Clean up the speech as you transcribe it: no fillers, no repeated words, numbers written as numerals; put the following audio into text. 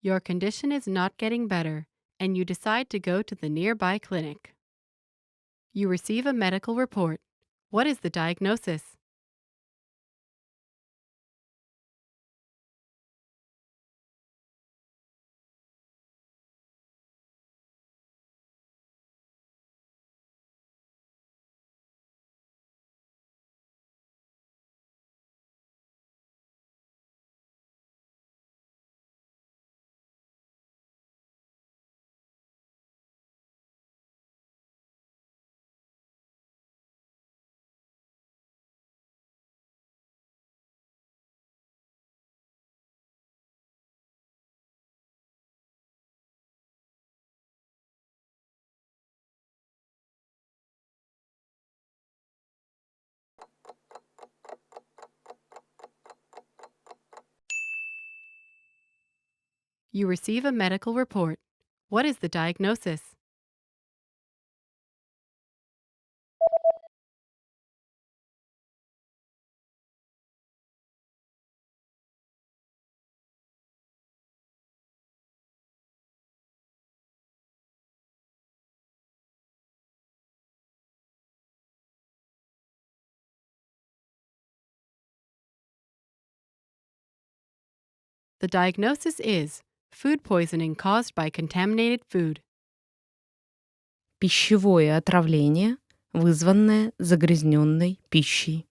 Your condition is not getting better, and you decide to go to the nearby clinic. You receive a medical report. What is the diagnosis? You receive a medical report. What is the diagnosis? The diagnosis is food poisoning caused by contaminated food. Пищевое отравление, вызванное загрязненной пищей.